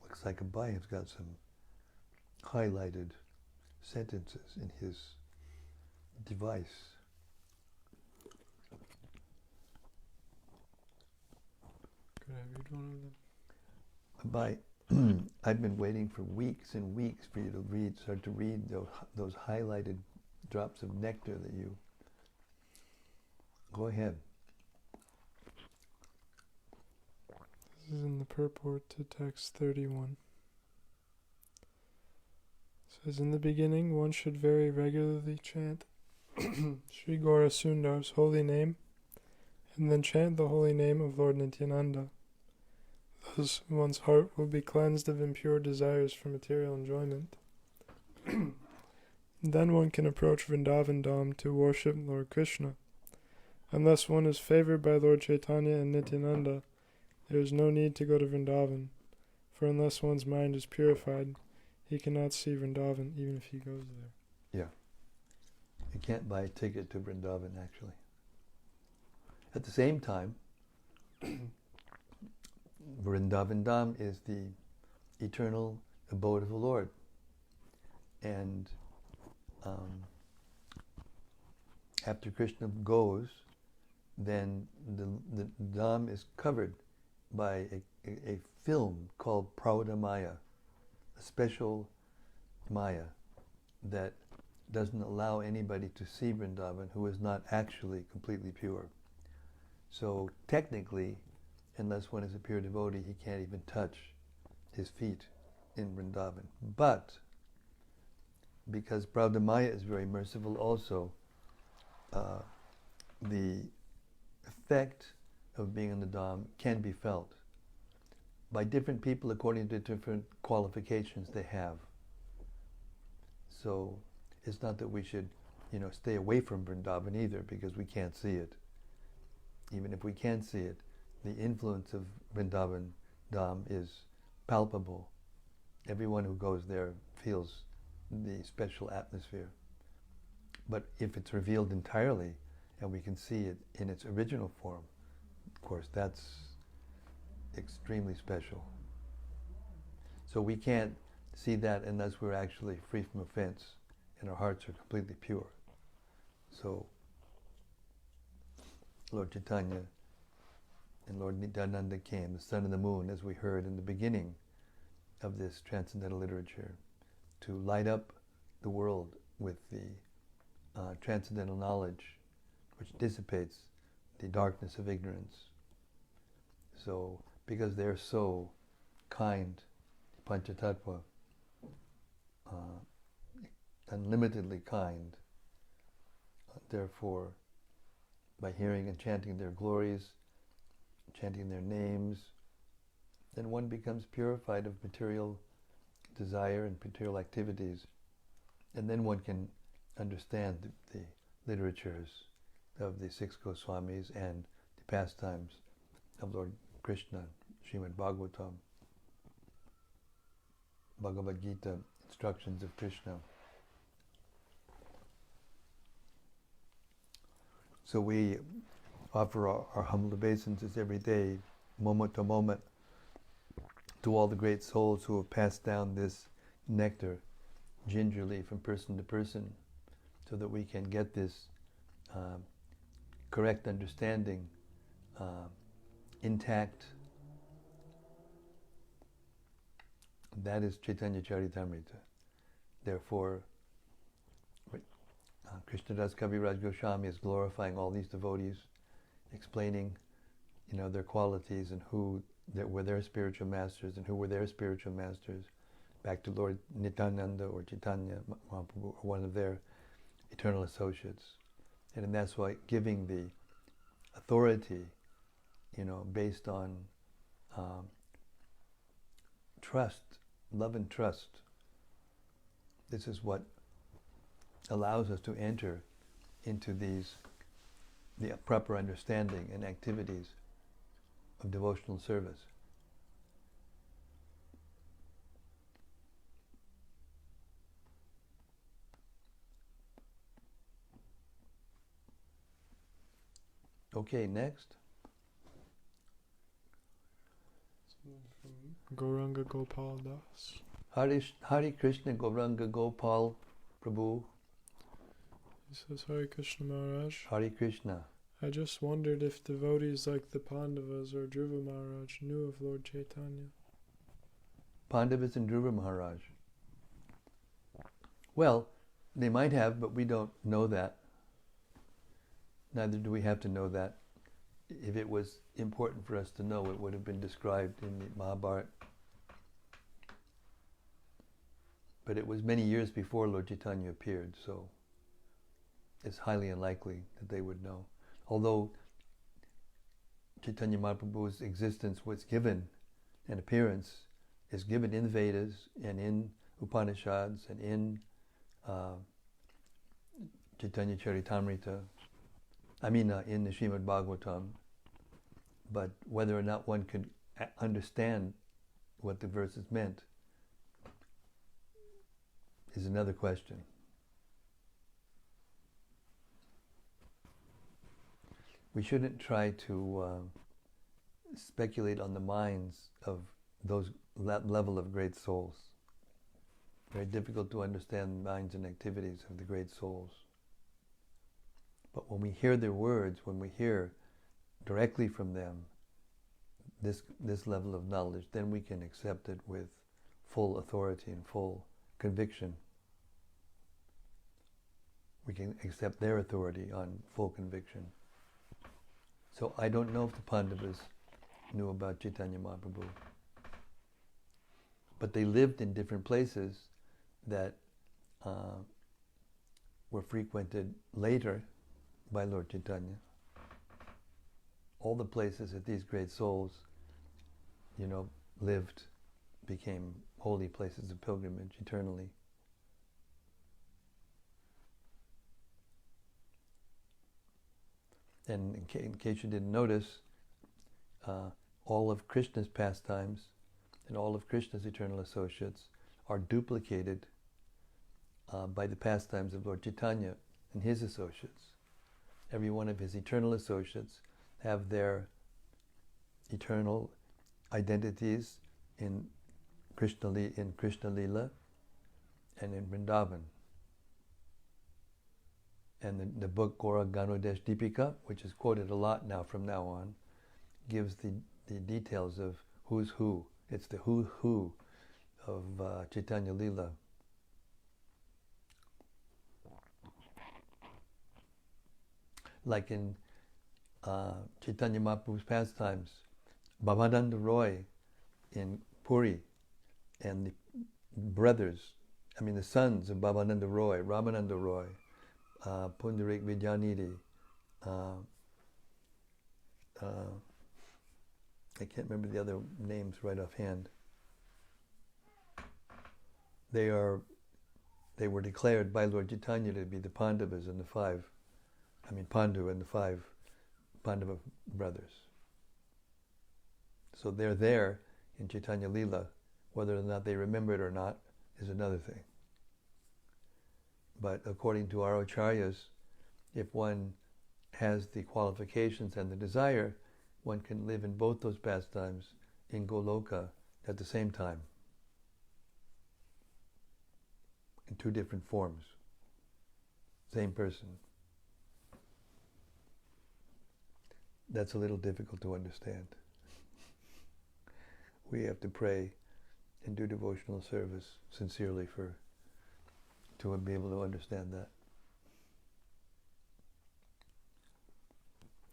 Looks like Abaya's got some highlighted sentences in his device. Could I read one of them? I've been waiting for weeks and weeks for you to start to read those highlighted drops of nectar that you... Go ahead. This is in the purport to text 31. It says, in the beginning, one should very regularly chant Sri Gaura Sundar's holy name, and then chant the holy name of Lord Nityananda. Thus, one's heart will be cleansed of impure desires for material enjoyment. Then one can approach Vrindavan Dham to worship Lord Krishna. Unless one is favored by Lord Chaitanya and Nityananda, there is no need to go to Vrindavan, for unless one's mind is purified, he cannot see Vrindavan even if he goes there. Yeah. You can't buy a ticket to Vrindavan, actually. At the same time, Vrindavan Dham is the eternal abode of the Lord. And after Krishna goes, then the Dham is covered by a film called Prabhupada Maya, a special Maya that doesn't allow anybody to see Vrindavan who is not actually completely pure. So technically, unless one is a pure devotee, he can't even touch his feet in Vrindavan. But because Prabhupada Maya is very merciful also, the effect of being in the Dham can be felt by different people according to different qualifications they have. So it's not that we should, stay away from Vrindavan either, because we can't see it. Even if we can see it, the influence of Vrindavan Dham is palpable. Everyone who goes there feels the special atmosphere. But if it's revealed entirely and we can see it in its original form, of course, that's extremely special. So we can't see that unless we're actually free from offense and our hearts are completely pure. So Lord Chaitanya and Lord Nityananda came, the sun and the moon, as we heard in the beginning of this transcendental literature, to light up the world with the transcendental knowledge which dissipates the darkness of ignorance. So, because they're so kind, Panchatattva, unlimitedly kind, therefore, by hearing and chanting their glories, chanting their names, then one becomes purified of material desire and material activities. And then one can understand the literatures of the six Goswamis and the pastimes of Lord Krishna, Srimad Bhagavatam, Bhagavad Gita, instructions of Krishna. So we offer our humble obeisances every day, moment to moment, to all the great souls who have passed down this nectar gingerly from person to person, so that we can get this correct understanding intact. That is Caitanya-caritämrta. Therefore, Krishnadas Kaviraj Goswami is glorifying all these devotees, explaining, their qualities and who were their spiritual masters and who were their spiritual masters, back to Lord Nityananda or Chaitanya Mahaprabhu, or one of their eternal associates. And that's why giving the authority, based on trust, love and trust. This is what allows us to enter into the proper understanding and activities of devotional service. Okay, next. Gauranga Gopal Das. Hari Krishna Gauranga Gopal Prabhu. He says, Hare Krishna Maharaj. Hari Krishna. I just wondered if devotees like the Pandavas or Dhruva Maharaj knew of Lord Chaitanya. Pandavas and Dhruva Maharaj. Well, they might have, but we don't know that. Neither do we have to know that. If it was important for us to know, it would have been described in the Mahabharata. But it was many years before Lord Chaitanya appeared, so it's highly unlikely that they would know. Although Chaitanya Mahaprabhu's existence was given, an appearance is given in the Vedas and in Upanishads and in Caitanya-caritämrta, in the Srimad Bhagavatam, but whether or not one could understand what the verses meant is another question. We shouldn't try to speculate on the minds of that level of great souls. Very difficult to understand the minds and activities of the great souls. But when we hear their words, when we hear directly from them this level of knowledge, then we can accept it with full authority and full conviction. We can accept their authority on full conviction. So I don't know if the Pandavas knew about Chaitanya Mahaprabhu. But they lived in different places that were frequented later by Lord Chaitanya. All the places that these great souls, lived, became holy places of pilgrimage eternally. And in case you didn't notice, all of Krishna's pastimes and all of Krishna's eternal associates are duplicated by the pastimes of Lord Chaitanya and his associates. Every one of his eternal associates have their eternal identities in Krishna-lilā and in Vrindavan. And the book Gaura Ganodesh Deepika, which is quoted a lot now from now on, gives the details of who's who. It's the who's who of Caitanya-lilā. Like in Chaitanya Mahaprabhu's pastimes, Bhavananda Roy in Puri, and the the sons of Bhavananda Roy, Ramananda Roy, Pundarik Vidyanidhi, I can't remember the other names right offhand. They were declared by Lord Chaitanya to be the Pandavas and Pandu and the five Pandava brothers. So they're there in Caitanya-lilā. Whether or not they remember it or not is another thing. But according to our acharyas, if one has the qualifications and the desire, one can live in both those pastimes in Goloka at the same time, in two different forms, same person. That's a little difficult to understand. We have to pray and do devotional service sincerely to be able to understand that.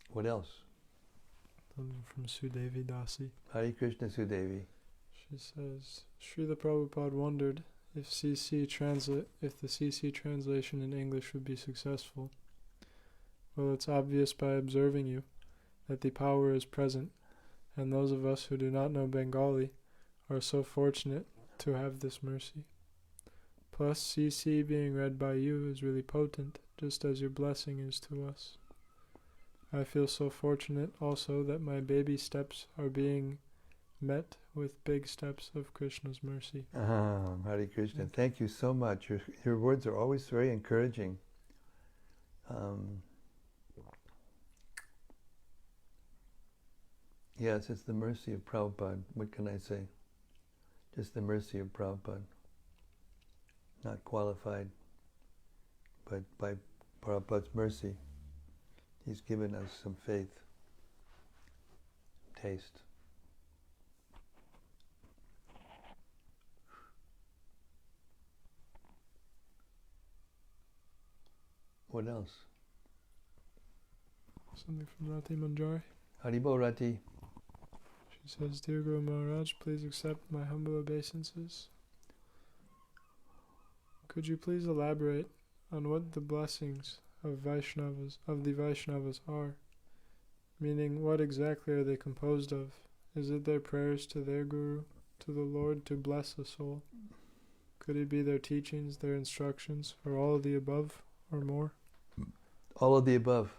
What else? Something from Sudevi Dasi. Hare Krishna, Sudevi. She says, Srila Prabhupada wondered if the CC translation in English would be successful. Well, it's obvious by observing you that the power is present, and those of us who do not know Bengali are so fortunate to have this mercy. Plus, CC being read by you is really potent, just as your blessing is to us. I feel so fortunate also that my baby steps are being met with big steps of Krishna's mercy. Hare Krishna. Thank you so much. Your words are always very encouraging. Yes, it's the mercy of Prabhupada. What can I say? Just the mercy of Prabhupada. Not qualified, but by Prabhupada's mercy, he's given us some faith, taste. What else? Something from Rati Manjari. Haribo Rati. She says, Dear Guru Maharaj, please accept my humble obeisances. Could you please elaborate on what the blessings of the Vaishnavas are? Meaning, what exactly are they composed of? Is it their prayers to their Guru, to the Lord, to bless a soul? Could it be their teachings, their instructions, or all of the above, or more? All of the above.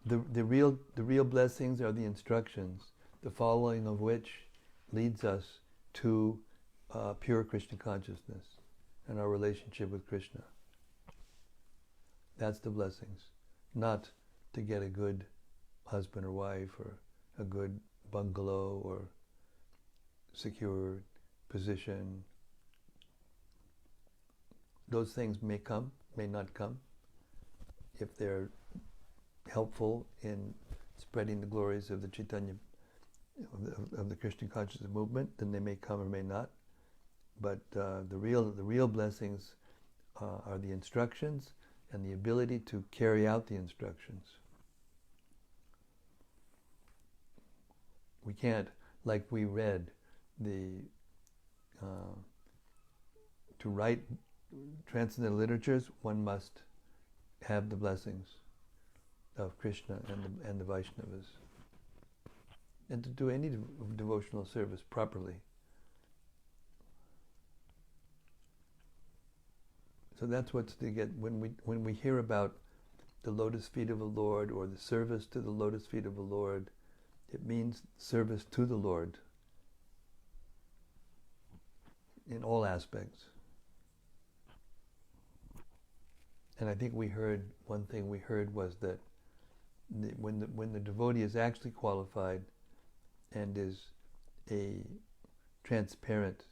The real blessings are the instructions, the following of which leads us to pure Krishna consciousness and our relationship with Krishna. That's the blessings. Not to get a good husband or wife, or a good bungalow, or secure position. Those things may come, may not come. If they're helpful in spreading the glories of the Chaitanya, of the Krishna consciousness movement, then they may come or may not. But the real blessings are the instructions and the ability to carry out the instructions. We can't, like we read, to write transcendental literatures, one must have the blessings of Krishna and the Vaishnavas. And to do any devotional service properly. So that's what's to get when we hear about the lotus feet of the Lord, or the service to the lotus feet of the Lord, it means service to the Lord in all aspects. And I think one thing we heard was that when the devotee is actually qualified and is a transparent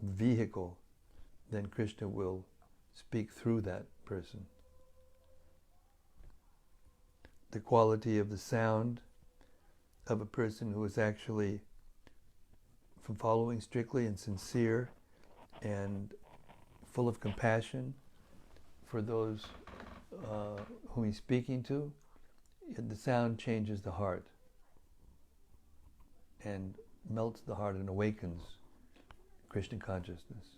vehicle, then Krishna will speak through that person. The quality of the sound of a person who is actually following strictly and sincere and full of compassion for those whom he's speaking to, the sound changes the heart and melts the heart and awakens Krishna consciousness.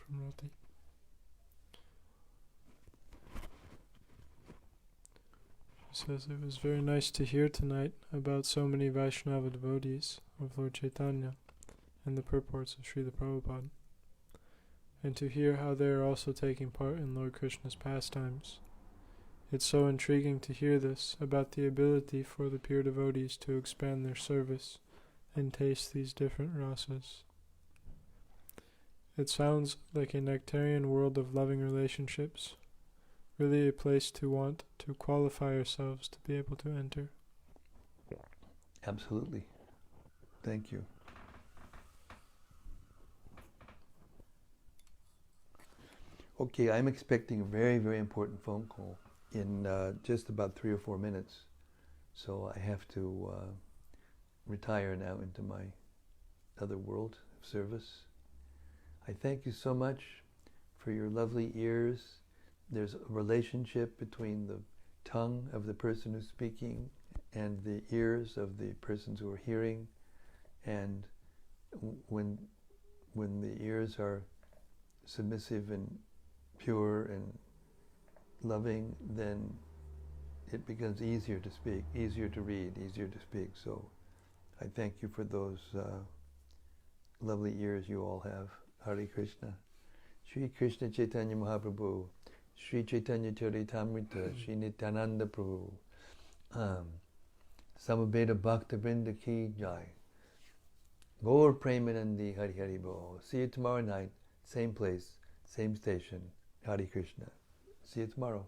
from Roti. She says it was very nice to hear tonight about so many Vaishnava devotees of Lord Chaitanya and the purports of Srila Prabhupada, and to hear how they are also taking part in Lord Krishna's pastimes. It's so intriguing to hear this about the ability for the pure devotees to expand their service and taste these different rasas. It sounds like a nectarian world of loving relationships, really a place to want to qualify ourselves to be able to enter. Absolutely. Thank you. Okay, I'm expecting a very, very important phone call in just about 3 or 4 minutes. So I have to retire now into my other world of service. I thank you so much for your lovely ears. There's a relationship between the tongue of the person who's speaking and the ears of the persons who are hearing. And when the ears are submissive and pure and loving, then it becomes easier to speak, easier to read, easier to speak. So I thank you for those lovely ears you all have. Hare Krishna. Shri Krishna Chaitanya Mahaprabhu, Shri Caitanya-caritämrta, Shri Nityananda Prabhu, Samaveda Bhakta Vrinda Ki Jai. Gaur Premanandi Hari Hari Bol. See you tomorrow night, same place, same station. Hare Krishna. See you tomorrow.